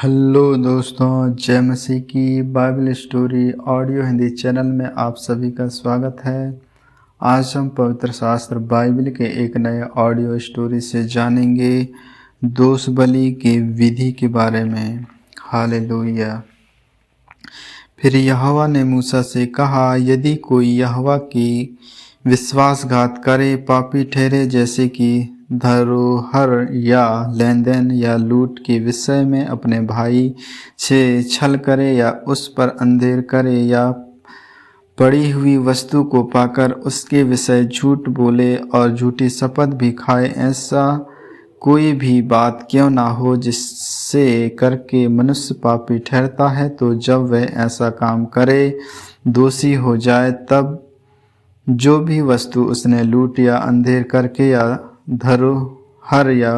Hello दोस्तों, जय मसीह की Bible story audio Hindi channel में आप सभी का स्वागत है। आज हम पवित्र शास्त्र बाइबल के एक नए ऑडियो स्टोरी से जानेंगे दोष बलि की विधि के बारे में। हालेलुया। फिर यहोवा ने मूसा से कहा, यदि कोई यहोवा की विश्वासघात करे, पापी ठहरे, जैसे कि धरोहर या लेन देन या लूट के विषय में अपने भाई से छल करे, या उस पर अंधेर करे, या पड़ी हुई वस्तु को पाकर उसके विषय झूठ बोले और झूठी शपथ भी खाए, ऐसा कोई भी बात क्यों ना हो जिससे करके मनुष्य पापी ठहरता है, तो जब वह ऐसा काम करे दोषी हो जाए, तब जो भी वस्तु उसने लूट या अंधेर करके या धरोहर या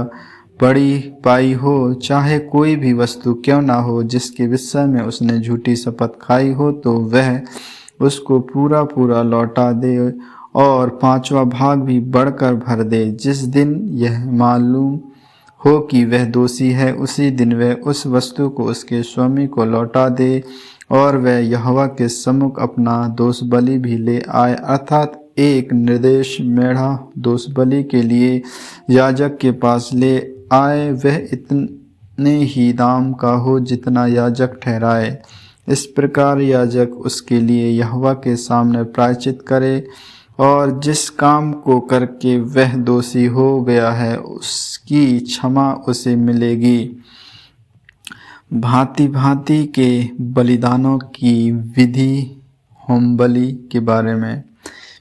पड़ी पाई हो, चाहे कोई भी वस्तु क्यों ना हो जिसके विषय में उसने झूठी शपथ खाई हो, तो वह उसको पूरा पूरा लौटा दे और पांचवा भाग भी बढ़कर भर दे। जिस दिन यह मालूम हो कि वह दोषी है, उसी दिन वह उस वस्तु को उसके स्वामी को लौटा दे, और वह यहोवा के सम्मुख अपना दोष बलि भी ले आए, अर्थात एक निर्दोष मेढ़ा दोष बलि के लिए याजक के पास ले आए। वह इतने ही दाम का हो जितना याजक ठहराए। इस प्रकार याजक उसके लिए यहोवा के सामने प्रायश्चित करे, और जिस काम को करके वह दोषी हो गया है उसकी क्षमा उसे मिलेगी। भांति भांति के बलिदानों की विधि होम बलि के बारे में।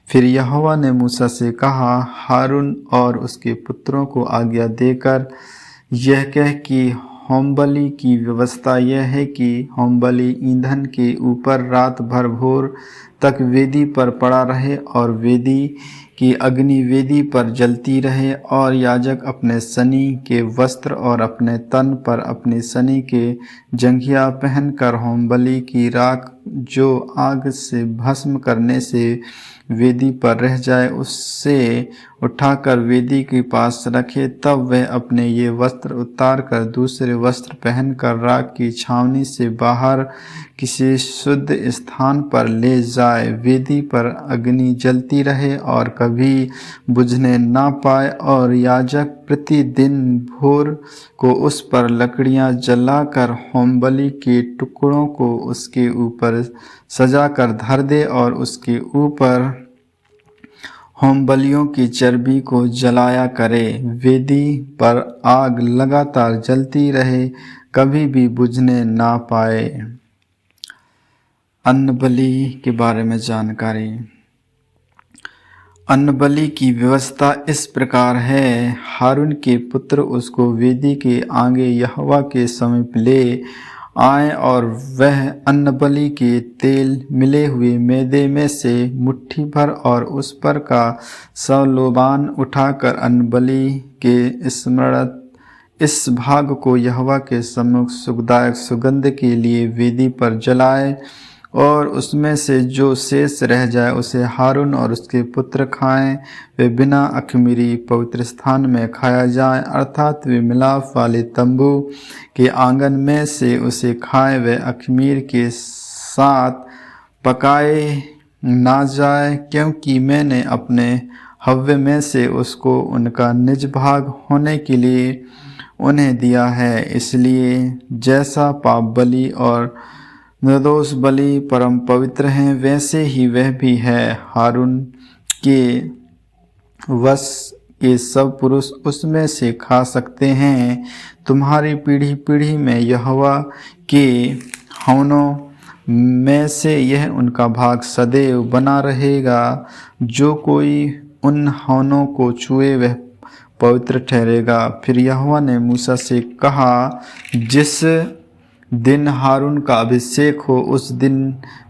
फिर यहोवा ने मूसा से कहा, हारून और उसके पुत्रों को आज्ञा देकर यह कह कि होम बलि की व्यवस्था यह है कि होम बलि ईंधन के ऊपर रात भर भोर तक वेदी पर पड़ा रहे, और वेदी की अग्नि वेदी पर जलती रहे, और याजक अपने सनी के वस्त्र और अपने तन पर अपनी सनी के जंघिया पहनकर होम बलि की राख जो आग से भस्म करने से वेदी पर रह जाए उससे उठाकर वेदी के पास रखे। तब वह अपने ये वस्त्र उतार कर दूसरे वस्त्र पहनकर राख की छावनी से बाहर किसी शुद्ध स्थान पर ले जाए। वेदी पर अग्नि जलती रहे और कभी बुझने ना पाए, और याजक प्रतिदिन भोर को उस पर लकड़ियां जलाकर होम बलि के टुकड़ों को उसके ऊपर सजाकर धर दे, और उसके ऊपर होम बलियों की चर्बी को जलाया करे। वेदी पर आग लगातार जलती रहे, कभी भी बुझने ना पाए। अन्न बलि के बारे में जानकारी। अन्न बलि की व्यवस्था इस प्रकार है। हारून के पुत्र उसको वेदी के आगे यहोवा के समीप ले आए, और वह अन्न बलि के तेल मिले हुए मैदे में से मुट्ठी भर और उस पर का सलोबान उठाकर अन्न बलि के स्मरण इस भाग को यहोवा के सम्मुख सुखदायक सुगंध के लिए वेदी पर जलाए, और उसमें से जो शेष रह जाए उसे हारून और उसके पुत्र खाएं। वे बिना अख़मीरी पवित्र स्थान में खाया जाए, अर्थात वे मिलाप वाले तंबू के आंगन में से उसे खाएं। वे अख़मीर के साथ पकाए ना जाए, क्योंकि मैंने अपने हव्य में से उसको उनका निज भाग होने के लिए उन्हें दिया है। इसलिए जैसा पाप बलि और निर्दोष बलि परम पवित्र हैं, वैसे ही वह भी है। हारून के वंश के सब पुरुष उसमें से खा सकते हैं। तुम्हारी पीढ़ी पीढ़ी में यहोवा के हवनों में से यह उनका भाग सदैव बना रहेगा। जो कोई उन हवनों को छुए वह पवित्र ठहरेगा। फिर यहोवा ने मूसा से कहा, जिस दिन हारून का अभिषेक हो उस दिन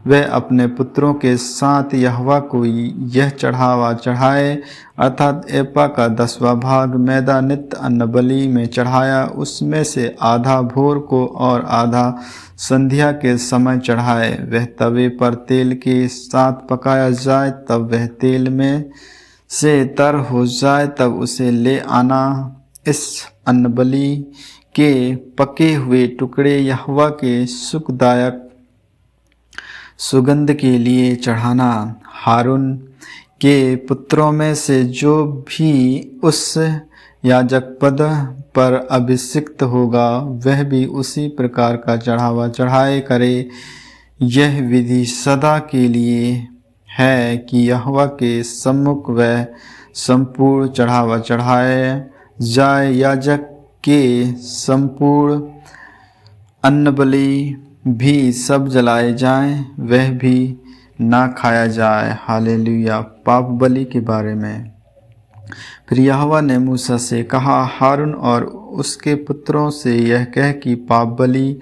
वह अपने पुत्रों के साथ यहोवा को यह चढ़ावा चढ़ाए, अर्थात एपा का 10वां भाग मैदा नित्य अन्न बलि में चढ़ाया। उसमें से आधा भोर को और आधा संध्या के समय चढ़ाए। वह तवे पर तेल के साथ पकाया जाए, तब वह तेल में से तर हो जाए, तब उसे ले आना। इस अन्न बलि के पके हुए टुकड़े यहोवा के सुखदायक सुगंध के लिए चढ़ाना। हारून के पुत्रों में से जो भी उस याजक पद पर अभिषिक्त होगा वह भी उसी प्रकार का चढ़ावा चढ़ाए करे। यह विधि सदा के लिए है कि यहोवा के सम्मुख वह संपूर्ण चढ़ावा चढ़ाए जाए। याजक के संपूर्ण अन्नबलि भी सब जलाए जाएं, वह भी ना खाया जाए। हालेलुया। पाप बलि के बारे में फिर यहोवा ने मूसा से कहा, हारून और उसके पुत्रों से यह कह कि पाप बलि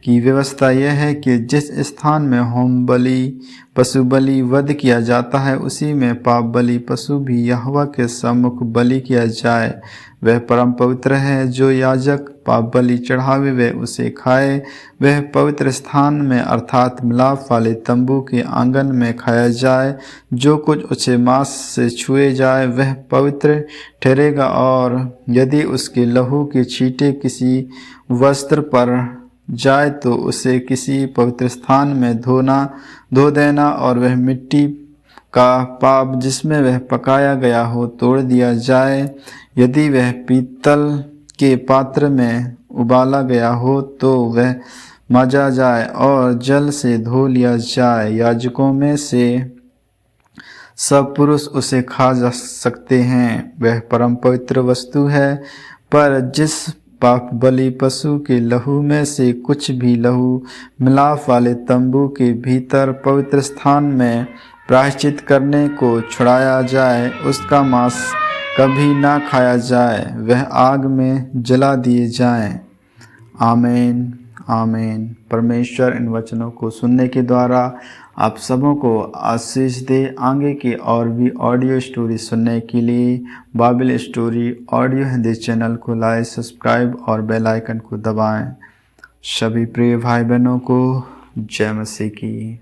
की व्यवस्था यह है कि जिस स्थान में होम बलि पशु बलि वध किया जाता है उसी में पाप बलि पशु भी यहोवा के सम्मुख बलि किया जाए। वह परम पवित्र है। जो याजक पाप बलि चढ़ावे वह उसे खाए। वह पवित्र स्थान में अर्थात मिलाप वाले तंबू के आंगन में खाया जाए। जो कुछ उसे मांस से छुए जाए वह पवित्र ठहरेगा, और यदि उसके लहू के छींटे किसी वस्त्र पर जाए तो उसे किसी पवित्र स्थान में धो देना, और वह मिट्टी का पाप जिसमें वह पकाया गया हो तोड़ दिया जाए। यदि वह पीतल के पात्र में उबाला गया हो तो वह मांजा जाए और जल से धो लिया जाए। याजकों में से सब पुरुष उसे खा जा सकते हैं, वह परम पवित्र वस्तु है। पर जिस पाप बलि पशु के लहू में से कुछ भी लहू मिलाप वाले तंबू के भीतर पवित्र स्थान में प्रायश्चित करने को छुड़ाया जाए उसका मांस कभी ना खाया जाए, वह आग में जला दिए जाएं। आमीन आमीन। परमेश्वर इन वचनों को सुनने के द्वारा आप सबों को आशीष दे। आगे की और भी ऑडियो स्टोरी सुनने के लिए Bible story audio Hindi channel को लाइक, सब्सक्राइब और बेल आइकन को दबाएं। सभी प्रिय भाई बहनों को जय मसीह की।